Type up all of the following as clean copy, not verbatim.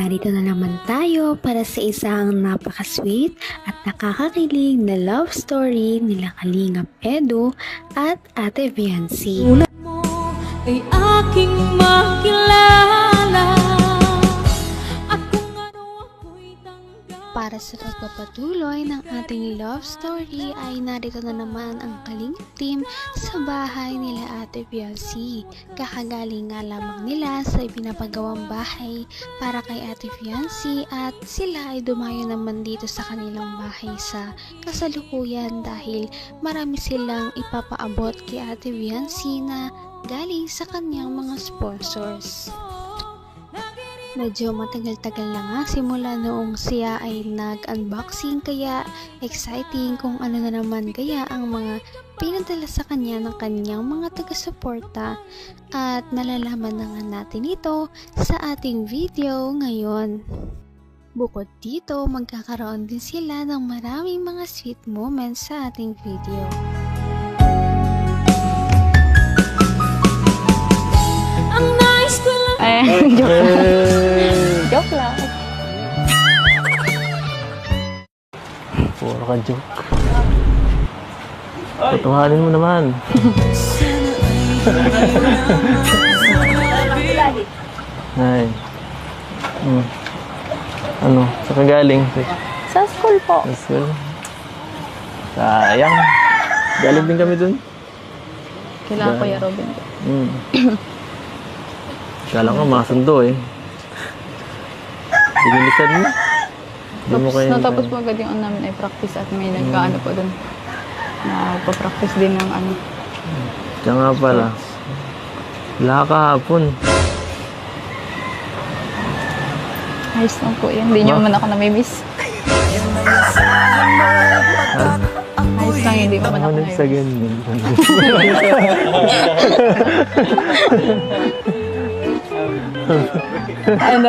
narito na naman tayo para sa isang napaka-sweet at nakakakilig na love story nila Kalingap Edu at Ate Viancy. Ulat mo ay aking makilala at kung ano ako'y tanggap. Para sa pagpapatuloy ng ating love story ay narito na naman ang Kalingap team sa bahay nila Ate Viancy. Kakagaling nga lamang nila sa ipinapagawang bahay para kay Ate Viancy at sila ay dumayo naman dito sa kanilang bahay sa kasalukuyan dahil marami silang ipapaabot kay Ate Viancy na galing sa kanyang mga sponsors. Medyo matagal-tagal na nga simula noong siya ay nag-unboxing kaya exciting kung ano na naman kaya ang mga pinadala sa kanya ng kanyang mga taga-suporta at malalaman na nga natin ito sa ating video ngayon. Bukod dito, magkakaroon din sila ng maraming mga sweet moments sa ating video. Ang nais ko lang Joke lang. Puro ka joke. Tutuhanin mo naman. Ay. Ano? Saan ka galing? Sa school po. Sa school? Sayang. Galing din kami dun. Kailangan Kuya Robin. Kala ko masundo eh. Binilisan mo. Di mo kayo Natapos po agad yung ano namin ay practice at may nagkaano po dun. Nagpa-practice din ng ano. Kaya nga pala. Wala kahapon. Ayos lang po yan. Hindi nyo man ako namimiss. Ayos lang, hindi mo man ako Ano sa namimiss. ganyan? Ano?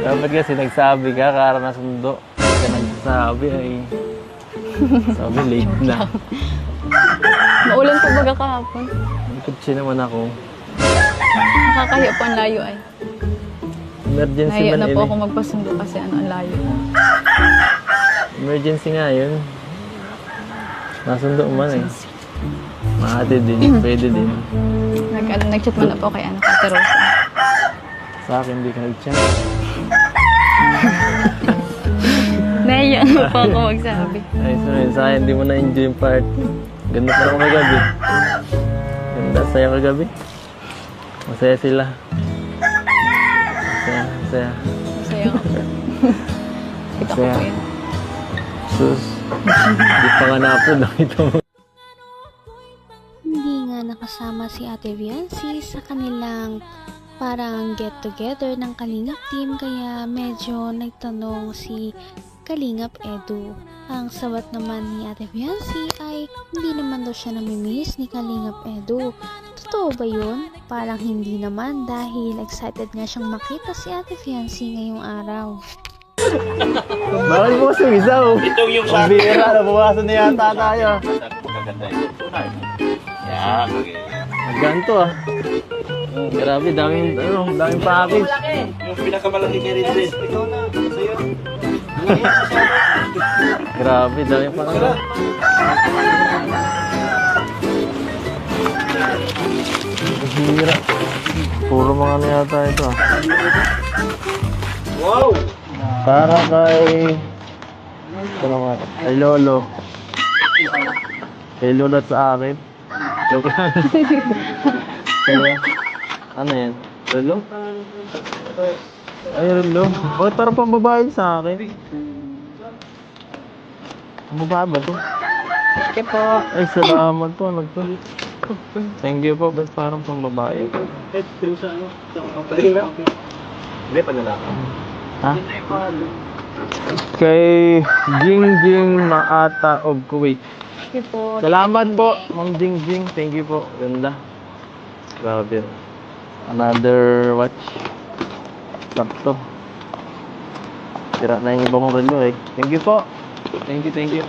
Dapat kasi nagsabi ka, kara na sundo. Kaya nagsasabi ay... Sabi, late na. Maulan po baga kahapon. Nagkutsi naman ako. Nakakahiya po ang layo ay. Emergency Nahiya man na yun po eh. ako magpasundo kasi ano ang layo. Emergency nga yun. Nasundo man eh. Maate din, pwede din. Nag-chat mo na po kay ano, Kate Rosa. Sa akin, hindi ka nag-chat. Nahiya na po ako magsabi. Ay, sorry, sa akin, hindi mo na-enjoy yung party. Ganda pa naman kagabi. Ganda, saya kagabi. Masaya sila. Masaya, masaya. Masaya ako. Kita ko Masaya. po yan. Sus, hindi pa nga na-upload, nakita mo. Hindi nga nakasama si Ate Viancy sa kanilang parang get-together ng Kalingap team kaya medyo nagtanong si Kalingap Edu. Ang sabat naman ni Ate Viancy ay hindi naman daw siya namimiss ni Kalingap Edu. Totoo ba yun? Parang hindi naman dahil excited nga siyang makita si Ate Viancy ngayong araw. Bakit mo kasi isaw? Ito yung sa akin. Bira, nabukasan na yata tayo. Yan. Ganto ah. Grabe, daming package. Yung pinakamalaki kay Rinses. Ikaw na. Sa'yo. Grabe, daming package. Hira. Puro mga ano yata ito ah. Wow! Para kay... Ano nga? Kay Lolo. Kay Lolo at sa akin. Joke lang. Kaya, ano yan? Lolo? Ay, Lolo. Bakit parang pambabae sa akin? Pambabae ba to? Okay po. Ay, salamat po. Ano to? Thank you po. Ba't parang pambabae? Hindi pa lalaki. Ha? Kay Jingjing Maata of Kuwait. Okay po. Salamat po, Ma'am Jingjing. Thank you po. Ganda. Grabe. Another watch. Sakto. Tira na yung ibang relo eh. Thank you po. Thank you, thank you.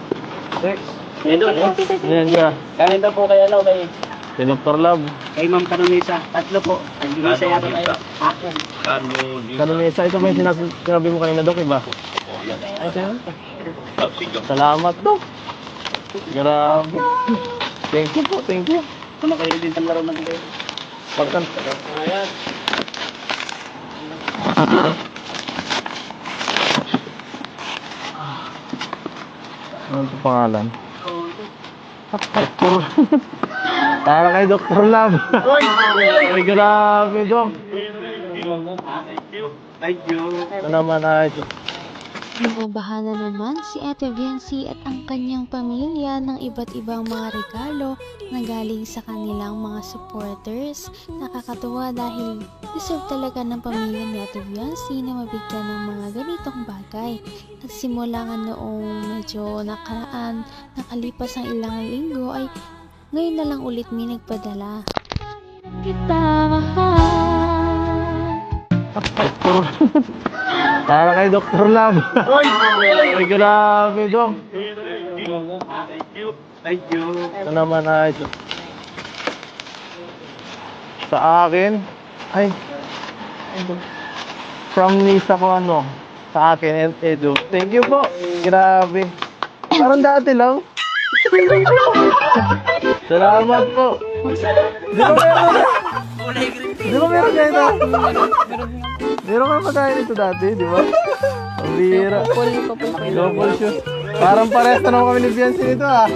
Next. Ayan ka. Kanin daw po kay ano, kay Si Dr. Love. Ma'am Kanunisa. Tatlo po. Kanunisa yata tayo. Kanunisa, ito ba yung sinabi mo kanina, Dok, iba? Ay, sa'yo? Salamat, Dok. Grabe. Thank you po, thank you. Kumakain din sa laro ng kayo. Pagkan. Ayan. Ano ito pangalan? Dr. Para kay Dr. Love. Ay, grabe, Dok. Thank you. Ito naman ay Binabahan na naman si Ate Viancy at ang kanyang pamilya ng iba't ibang mga regalo na galing sa kanilang mga supporters. Nakakatuwa dahil deserve talaga ng pamilya ni Ate Viancy na mabigyan ng mga ganitong bagay. Nagsimula nga noong medyo nakaraan, nakalipas ang ilang linggo ay ngayon na lang ulit may nagpadala. Kita para kay Dr. Love. Ay, grabe, Dok. Thank you. Ito naman ay sa akin. Ay, from Nisa ko ano. Sa akin, Edu. Thank you po. Grabe. Parang dati lang. Salamat po. Di ba meron ganito? Meron ka pa tayo nito dati, di ba? Ang bira. Double shoes. Parang parehas na naman kami ni Biancy nito ah.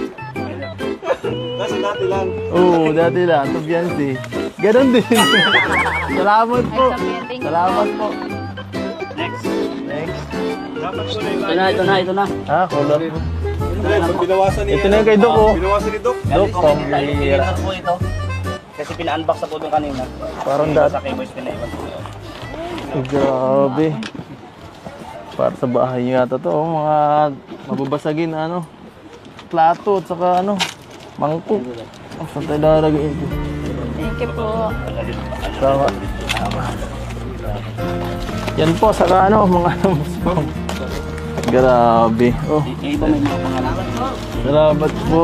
Kasi dati lang. Oo, dati lang. Ito Biancy. Ganon din. Salamat po. Salamat po. Next. Next. Ito na. Ah, color po. Binawasan niya. Ito na yung kay Doc oh. Binawasan ni Doc. Doc, pang bira. po ito. Kasi pina-unbox na po doon kanina. Parang dati. Sa kay Boys pinaiwan po. Ay, grabe. Para sa bahay nyo yata to, oh, mga mababasagin na ano, plato at saka ano, mangkok. Oh, saan tayo lalagay ito? Thank you po. Saka, yan po, saka ano, mga grabe. Oh, Ito may mga pangalan. salamat po.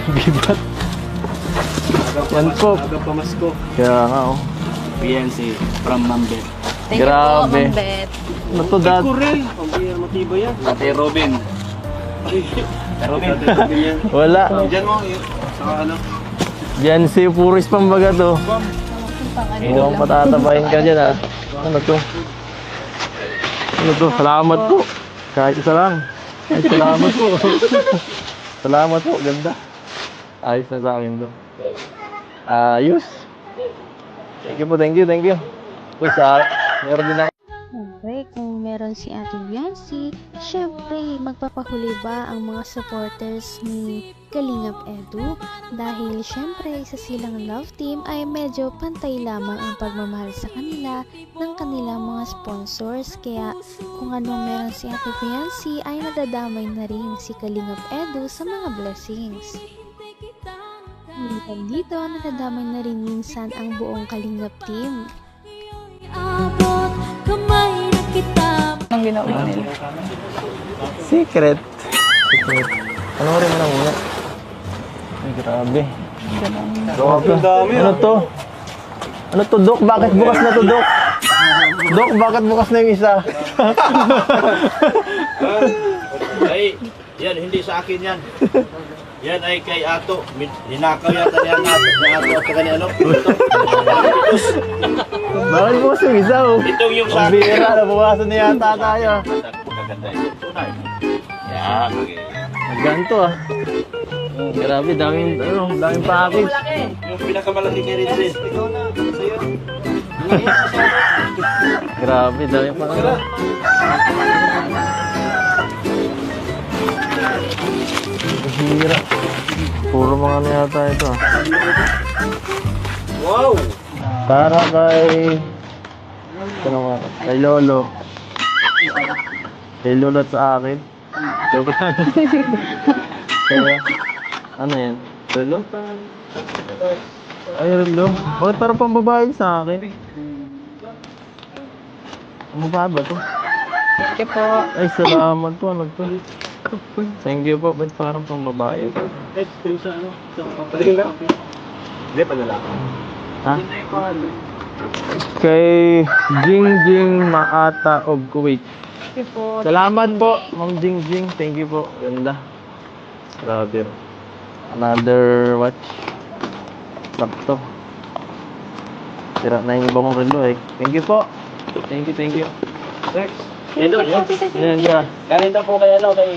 Bibat. Yan po. Aga pamasko. Kaya nga oh. PNC from Mambet. Thank Grabe. you po, Ma'am Bet. Ano to, Dad? Kurel. Pag matibay yan. Ate Robin. Robin. yan. Wala. Diyan mo. Saka ano. Yan si Puris pambaga to. Mukhang patatabahin ka dyan ah. Ano to? Ano to? Salamat po. Kahit isa lang. Ay, salamat po. Salamat po. Ganda. Ayos na sa akin to. Ayos. Thank you po. Thank you. Thank you. Uy, meron din ako. Siyempre, kung meron si Ate Viancy, syempre, magpapahuli ba ang mga supporters ni Kalingap Edu? Dahil syempre, sa silang love team ay medyo pantay lamang ang pagmamahal sa kanila ng kanilang mga sponsors. Kaya kung anong meron si Ate Viancy ay nadadamay na rin si Kalingap Edu sa mga blessings. Dito, nadadamay na rin minsan ang buong Kalingap team. abot kamay na kita. Anong ginawa nila? Secret. Secret. Panoorin mo na muna. Ay, grabe. Grabe. Ano to? Ano to, Dok? Bakit bukas na to, Dok? Dok, bakit bukas na yung isa? Ay, yan, hindi sa akin yan. Yan ay kay Ato. Ninakaw yata niya ni Ato at saka ni ano. Bakit bukas yung isa, oh? Ito yung sa Ang akin. bira, nabukasan na yata tayo. Magaganda ito. Tunay. Yan. Ganto, ah. Grabe, daming package. Yung pinakamalaki kay Ridley. Ikaw na. Sa'yo. Grabe, daming package. Hira. Puro mga ano yata ito, ah. Wow! Para kay... Ano nga? Kay Lolo. Kay Lolo at sa akin. Joke lang. Kaya, ano yan? Lolo? Ay, Lolo. Bakit parang pambabae sa akin? Ang mukha ba to? Thank you po. Ay, salamat po. Ano to? Thank you po. Ba't parang pang babae? Hindi pa lalaki. Ha? Kay Jingjing Maata of Kuwait. Thank you po. Salamat po, Ma'am Jingjing. Thank you po. Ganda. Grabe. Another watch. Sakto. Sira na yung iba kong relo eh. Thank you po. Thank you. Next. Ito, Yan ka. ganito po kay ano, kay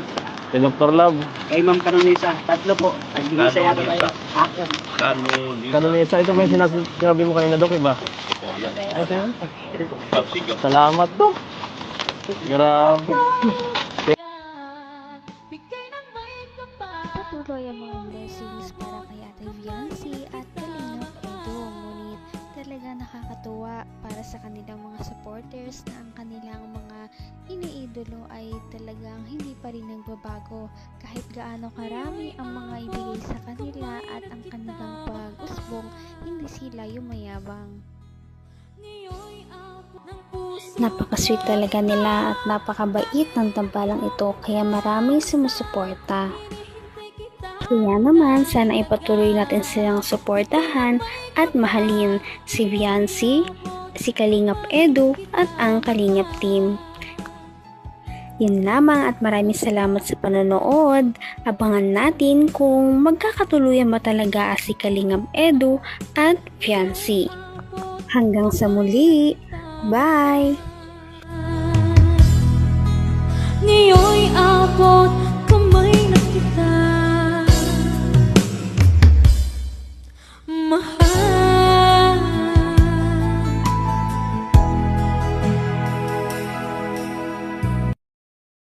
Dr. Love. kay Ma'am Canonisa. Tatlo po. Nag-isa yata tayo. Kanunisa, ito ba yung sinabi mo kanina, Dok, iba? Ito yun. Salamat, Dok. Grabe. Bigay ng may kapal. Patuloy ang mga blessings para kay Ate Viancy at Kalingap Edo. Ngunit talaga nakakatuwa para sa kanilang mga supporters na ang kanilang mga iniidolo ay talagang hindi pa rin nagbabago kahit gaano karami ang mga ibigay sa kanila at ang kanilang pag-usbong, hindi sila yumayabang. Ngayon'y abot ng puso. Napaka-sweet talaga nila at napakabait ng tambalang ito kaya maraming sumusuporta. Kaya naman, sana ipatuloy natin silang suportahan at mahalin si Viancy, si Kalingap Edu at ang Kalingap team. Yun lamang at maraming salamat sa panonood. Abangan natin kung magkakatuluyan ba talaga si Kalingap Edu at Viancy. Hanggang sa muli. Bye! Ngayon'y abot